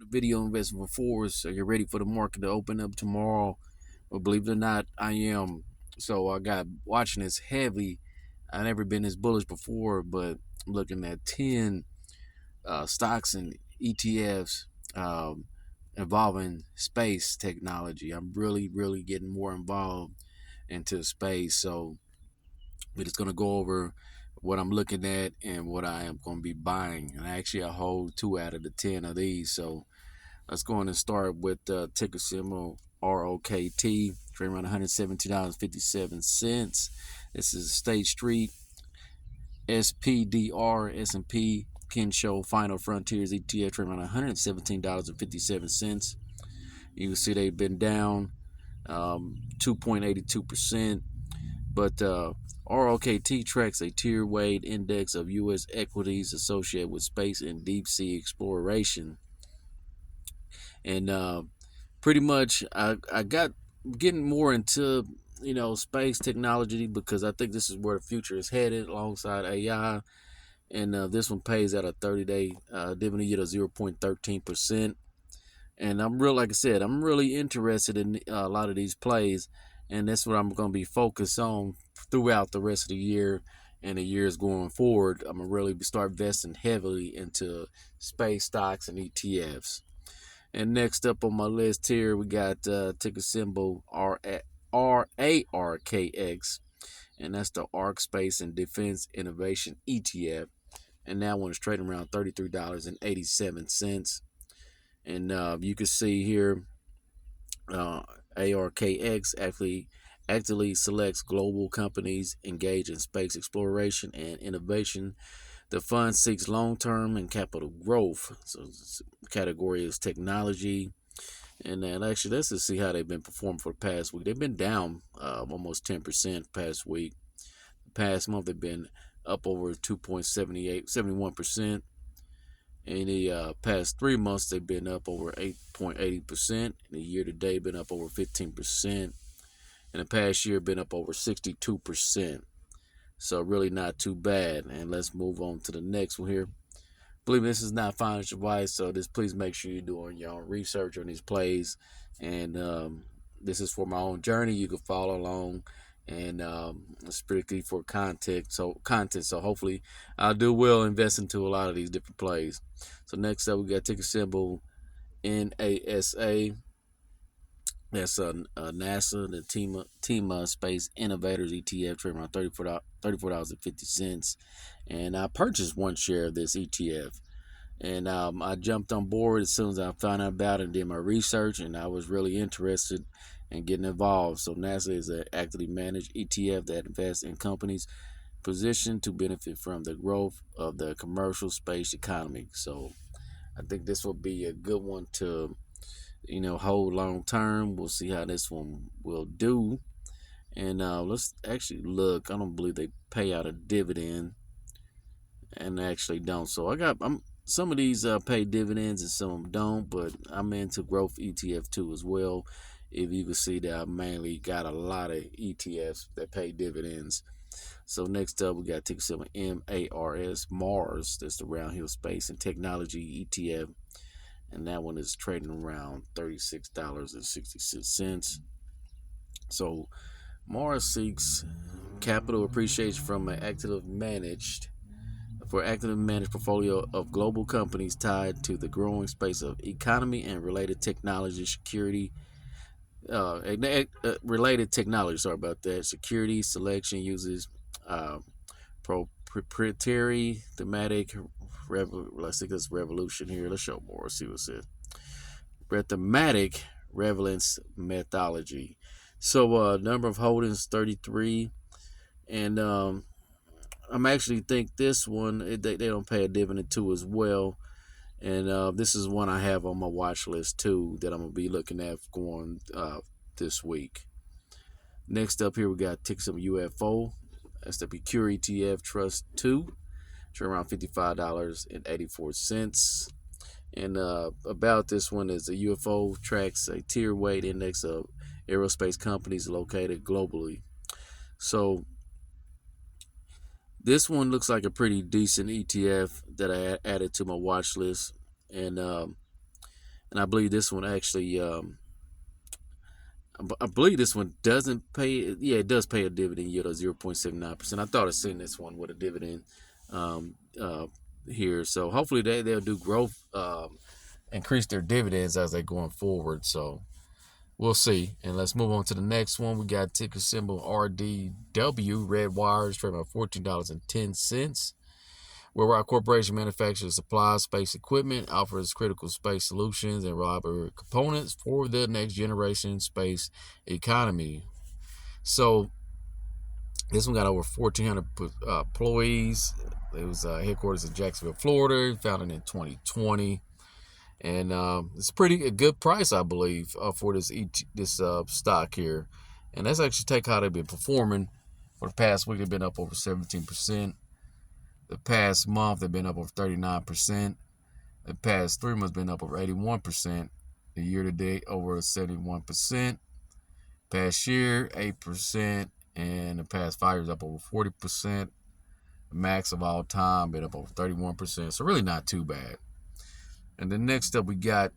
the video investing before, so you're ready for the market to open up tomorrow. But believe it or not, I am. So I got watching this heavy. I never been this bullish before, but I'm looking at 10 stocks and ETFs involving space technology. I'm really getting more involved into space. So we're just gonna go over what I'm looking at and what I am going to be buying. And actually, I hold 2 out of the 10 of these. So let's go on and start with ticker symbol ROKT, trading around $117.57. This is State Street, SPDR, S&P, Kensho, Final Frontiers ETF, trading around $117.57. You can see they've been down 2.82%. But ROKT tracks a tier weight index of U.S. equities associated with space and deep sea exploration. And pretty much, I got getting more into space technology because I think this is where the future is headed alongside AI. And this one pays out a 30-day dividend yield of 0.13%. And like I said, I'm really interested in a lot of these plays, and that's what I'm going to be focused on throughout the rest of the year and the years going forward. I'm going to really start investing heavily into space stocks and ETFs. And next up on my list here, we got ticker symbol RARKX, and that's the ARC Space and Defense Innovation ETF. And that one is trading around $33.87. And you can see here, ARKX actively selects global companies engaged in space exploration and innovation. The fund seeks long-term and capital growth. So the category is technology. And then actually, let's just see how they've been performing for the past week. They've been down almost 10% past week. The past month, they've been up over 71%. In the past 3 months, they've been up over 8.80%. In the year to date, been up over 15%. In the past year, been up over 62%. So really not too bad. And let's move on to the next one here. Believe me, this is not financial advice, so just please make sure you're doing your own research on these plays. And this is for my own journey. You can follow along, and strictly for content. So hopefully I'll do well invest into a lot of these different plays. So next up, we got ticker symbol NASA. That's NASA, the TEMA Space Innovators ETF, trading around $34.50. And I purchased one share of this ETF. And I jumped on board as soon as I found out about it and did my research, and I was really interested in getting involved. So NASA is an actively managed ETF that invests in companies positioned to benefit from the growth of the commercial space economy. So I think this will be a good one to hold long term. We'll see how this one will do. And let's actually look. I don't believe they pay out a dividend, and they actually don't. So some of these pay dividends and some of them don't, but I'm into growth ETF too as well. If you can see that I mainly got a lot of ETFs that pay dividends. So next up, we got ticker symbol Mars. That's the Round Hill Space and Technology ETF. And that one is trading around $36.66. So Mars seeks capital appreciation from an actively managed portfolio of global companies tied to the growing space of economy and related technology, related technology. Sorry about that. Security selection uses proprietary thematic. Let's think this revolution here. Let's show more. See what it says. Thematic relevance methodology. So number of holdings 33, and I'm actually think this one they don't pay a dividend to as well, and this is one I have on my watch list too that I'm gonna be looking at going this week. Next up here we got ticker symbol UFO. That's the Pure ETF Trust 2, around $55.84. And about this one is the UFO tracks a tier weight index of aerospace companies located globally. So this one looks like a pretty decent ETF that I added to my watch list. And And I believe this one actually, I believe this one doesn't pay. Yeah, it does pay a dividend yield of 0.79%. I thought I seen this one with a dividend um, uh, here. So hopefully they'll do growth, increase their dividends as they're going forward. So we'll see. And let's move on to the next one. We got ticker symbol RDW, Red Wires, trading at $14.10. Where Rock Corporation manufactures supplies space equipment, offers critical space solutions and reliable components for the next generation space economy. So this one got over 1,400 employees. It was headquarters in Jacksonville, Florida, founded in 2020. And it's a good price, I believe, for this stock here. And let's actually take how they've been performing. For the past week, they've been up over 17%. The past month, they've been up over 39%. The past 3 months, been up over 81%. The year to date, over 71%. Past year, 8%. And the past 5 years, up over 40%. Max of all time, been up over 31%. So really not too bad. And then next up, we got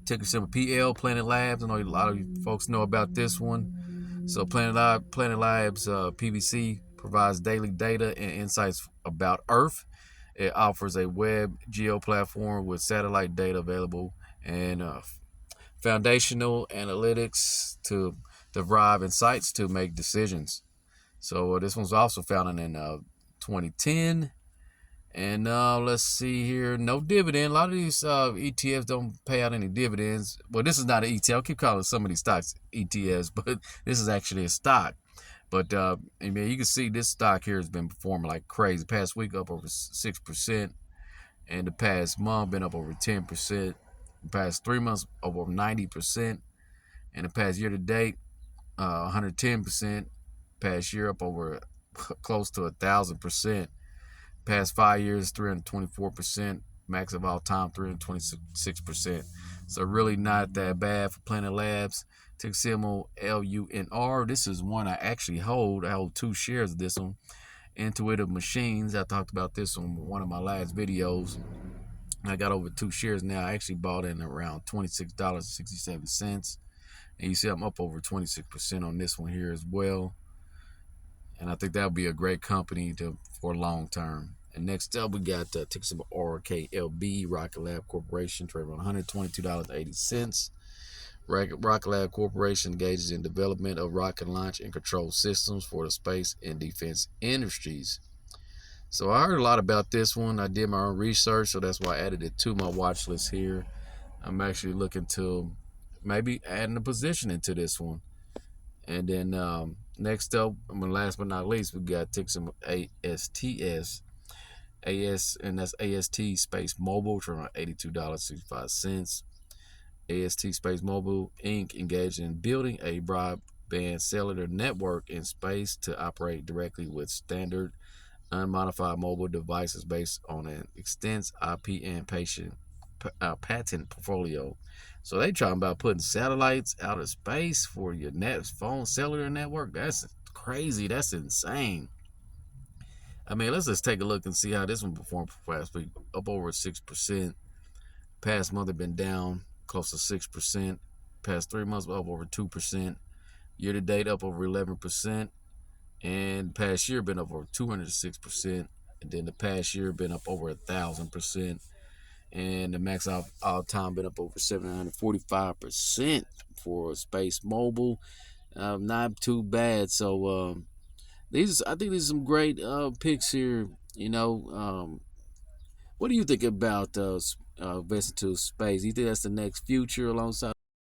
ticker symbol PL, Planet Labs. I know a lot of you folks know about this one. So Planet Labs PVC provides daily data and insights about Earth. It offers a web geo platform with satellite data available and foundational analytics to derive insights to make decisions. So this one's also founded in 2010. And let's see here. No dividend. A lot of these ETFs don't pay out any dividends. Well, this is not an ETF. I keep calling some of these stocks ETFs, but this is actually a stock. But I mean, you can see this stock here has been performing like crazy. The past week up over 6%, and the past month been up over 10%. The past 3 months over 90%, and the past year to date 110%. Past year up over close to 1,000%. Past 5 years 324%. Max of all time 326%. So really not that bad for Planet Labs. Ticker symbol LUNR. This is one I actually hold. I hold 2 shares of this one. Intuitive Machines. I talked about this on one of my last videos. I got over 2 shares now. I actually bought in around $26.67. And you see I'm up over 26% on this one here as well. And I think that'll be a great company for long term. And next up, we got ticker symbol RKLB, Rocket Lab Corporation, trading on $122.80. Rocket Lab Corporation engages in development of rocket launch and control systems for the space and defense industries. So I heard a lot about this one. I did my own research, so that's why I added it to my watch list here. I'm actually looking to maybe adding a position into this one. And then next up, last but not least, we got ticker symbol ASTS. And that's AST Space Mobile, from $82.65. AST Space Mobile Inc. engaged in building a broadband cellular network in space to operate directly with standard unmodified mobile devices based on an extensive IP and patent portfolio. So they talking about putting satellites out of space for your phone cellular network. That's crazy. That's insane. I mean, let's just take a look and see how this one performed for last week. Up over 6%. Past month have been down close to 6%. Past 3 months up over 2%. Year to date up over 11%. And past year been up over 206%. And then the past year been up over 1,000%. And the max all time been up over 745% for Space Mobile. Not too bad. So I think these are some great picks here. What do you think about investing to space? You think that's the next future alongside